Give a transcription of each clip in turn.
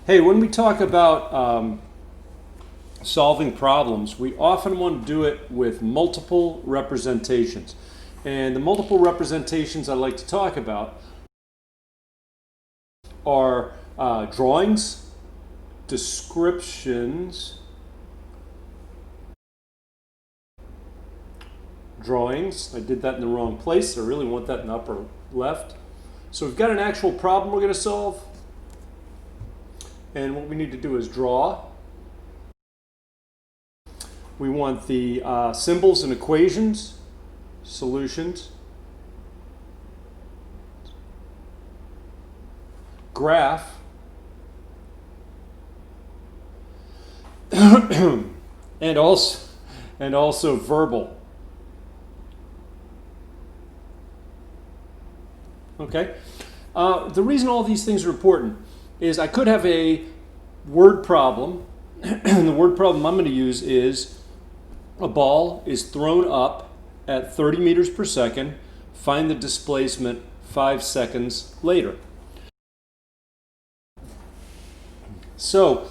Hey, when we talk about solving problems, we often want to do it with multiple representations. And the multiple representations I like to talk about are drawings, descriptions, drawings. I did that in the wrong place. I really want that in the upper left. So we've got an actual problem we're going to solve. And what we need to do is draw. We want the symbols and equations, solutions, graph, and also verbal. Okay. The reason all these things are important is I could have a word problem, and the word problem I'm going to use is a ball is thrown up at 30 meters per second. Find the displacement 5 seconds later. So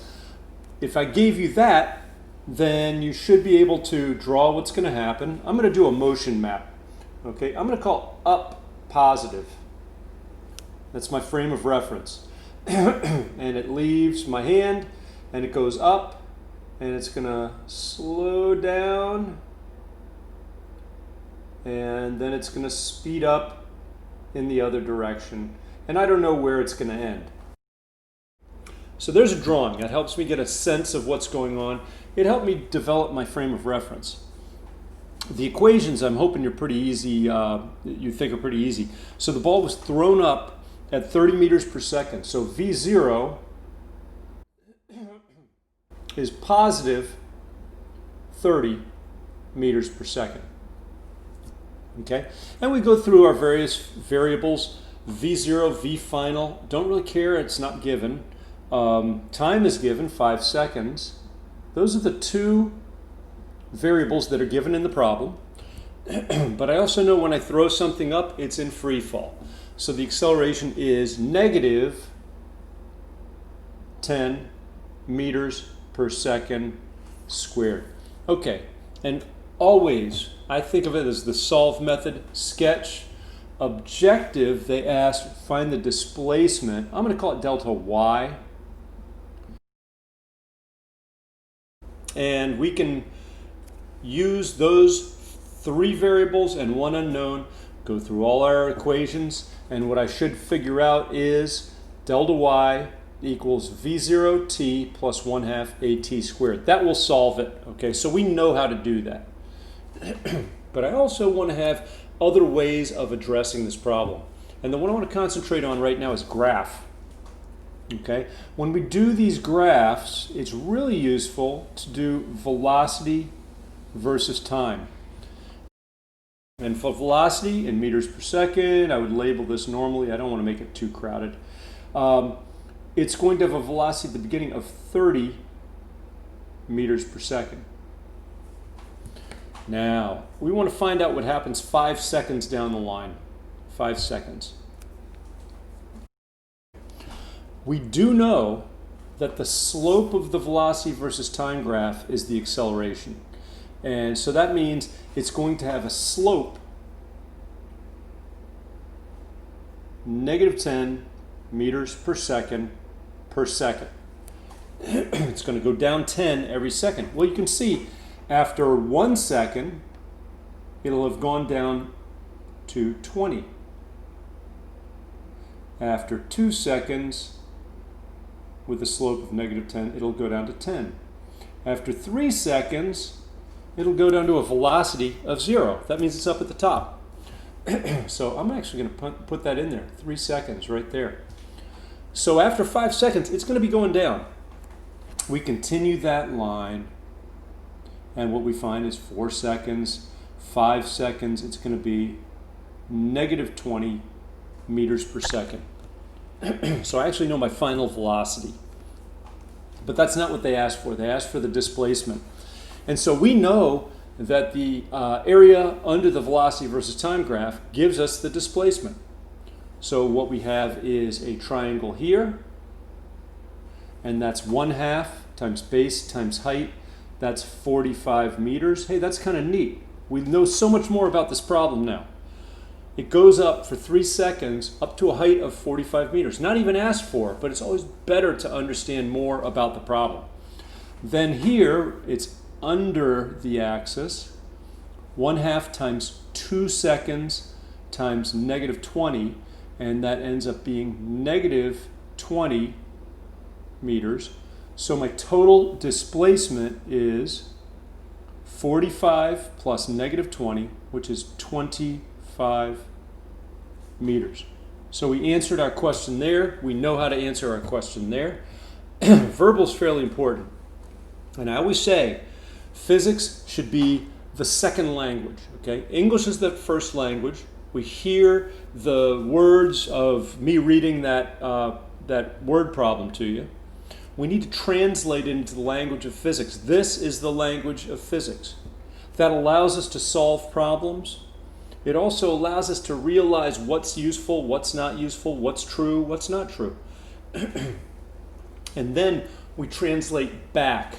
if I gave you that, then you should be able to draw what's going to happen. I'm going to do a motion map. Okay, I'm going to call up positive. That's my frame of reference. And it leaves my hand and it goes up and it's going to slow down and then it's going to speed up in the other direction. And I don't know where it's going to end. So there's a drawing that helps me get a sense of what's going on. It helped me develop my frame of reference. The equations I'm hoping you're pretty easy, you think are pretty easy. So the ball was thrown up at 30 meters per second. So V0 is positive 30 meters per second. Okay? And we go through our various variables. V0, V final, don't really care, it's not given. Time is given, 5 seconds. Those are the two variables that are given in the problem. But I also know when I throw something up, it's in free fall. So the acceleration is negative 10 meters per second squared. Okay, and always I think of it as the solve method, sketch. Objective, they asked find the displacement. I'm going to call it delta y. And we can use those three variables and one unknown, go through all our equations, and what I should figure out is delta y equals v0t plus 1/2 at squared. That will solve it, okay? So we know how to do that. But I also want to have other ways of addressing this problem. And the one I want to concentrate on right now is graph. Okay? When we do these graphs, it's really useful to do velocity versus time. And for velocity in meters per second, I would label this normally. I don't want to make it too crowded. It's going to have a velocity at the beginning of 30 meters per second. Now, we want to find out what happens 5 seconds down the line. 5 seconds. We do know that the slope of the velocity versus time graph is the acceleration. And so that means it's going to have a slope negative 10 meters per second per second. It's going to go down 10 every second. Well, you can see after 1 second, it'll have gone down to 20. After 2 seconds, with a slope of negative 10, it'll go down to 10. After 3 seconds, it'll go down to a velocity of 0. That means it's up at the top. So I'm actually going to put that in there, 3 seconds right there. So after 5 seconds, it's going to be going down. We continue that line, and what we find is 4 seconds, 5 seconds, it's going to be negative 20 meters per second. So I actually know my final velocity. But that's not what they asked for. They asked for the displacement. And so we know that the area under the velocity versus time graph gives us the displacement. So what we have is a triangle here, and that's 1/2 times base times height. That's 45 meters. Hey, that's kind of neat. We know so much more about this problem now. It goes up for 3 seconds up to a height of 45 meters. Not even asked for, but it's always better to understand more about the problem. Then here, it's under the axis. 1/2 times 2 seconds times -20, and that ends up being -20 meters. So my total displacement is 45 plus -20, which is 25 meters. So we answered our question there. We know how to answer our question there. Verbal is fairly important. And I always say physics should be the second language. Okay? English is the first language. We hear the words of me reading that word problem to you. We need to translate it into the language of physics. This is the language of physics. That allows us to solve problems. It also allows us to realize what's useful, what's not useful, what's true, what's not true. And then we translate back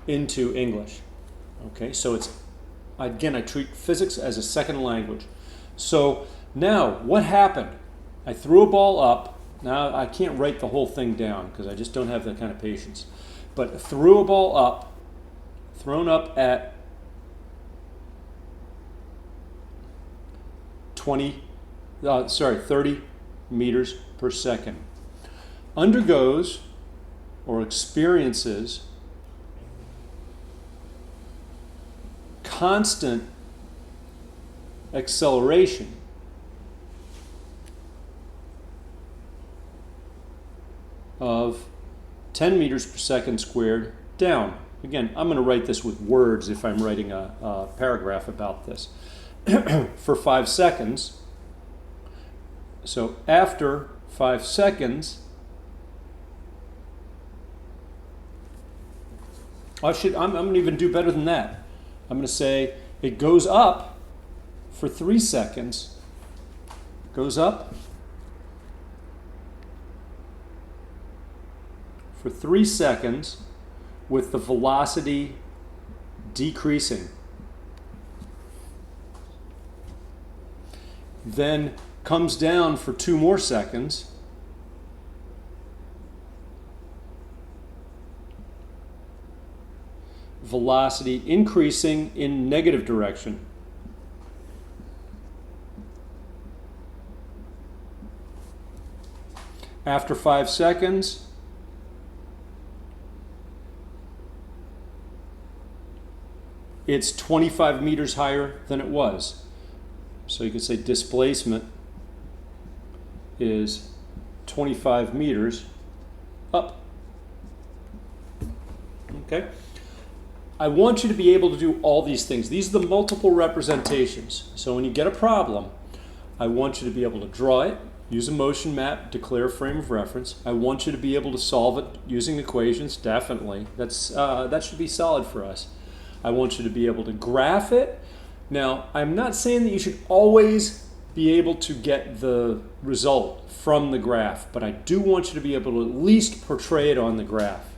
into English. Okay, so it's, again, I treat physics as a second language. So now, what happened? I threw a ball up. Now, I can't write the whole thing down because I just don't have that kind of patience. But threw a ball up, thrown up at 30 meters per second. Undergoes or experiences constant acceleration of 10 meters per second squared down. Again, I'm going to write this with words if I'm writing a paragraph about this. For 5 seconds. So after 5 seconds, I'm going to even do better than that. I'm going to say it goes up for 3 seconds, goes up for 3 seconds with the velocity decreasing. Then comes down for 2 more seconds. Velocity increasing in negative direction. After 5 seconds, it's 25 meters higher than it was. So you could say displacement is 25 meters up. Okay? I want you to be able to do all these things. These are the multiple representations. So when you get a problem, I want you to be able to draw it, use a motion map, declare a frame of reference. I want you to be able to solve it using equations, definitely. That should be solid for us. I want you to be able to graph it. Now, I'm not saying that you should always be able to get the result from the graph, but I do want you to be able to at least portray it on the graph.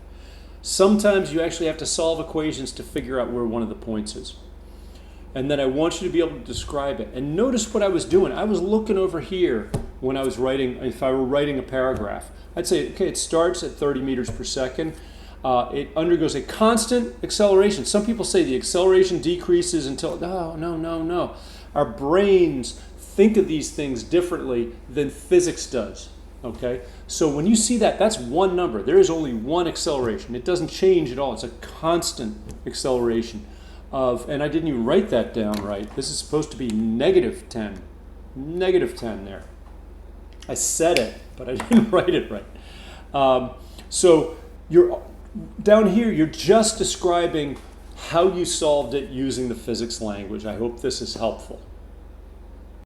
Sometimes you actually have to solve equations to figure out where one of the points is. And then I want you to be able to describe it. And notice what I was doing. I was looking over here when I was writing, if I were writing a paragraph. I'd say, okay, it starts at 30 meters per second. It undergoes a constant acceleration. Some people say the acceleration decreases until, no. Our brains think of these things differently than physics does. Okay? So when you see that, that's one number. There is only one acceleration. It doesn't change at all. It's a constant acceleration of, and I didn't even write that down right. This is supposed to be -10. -10 there. I said it, but I didn't write it right. So you're down here, you're just describing how you solved it using the physics language. I hope this is helpful.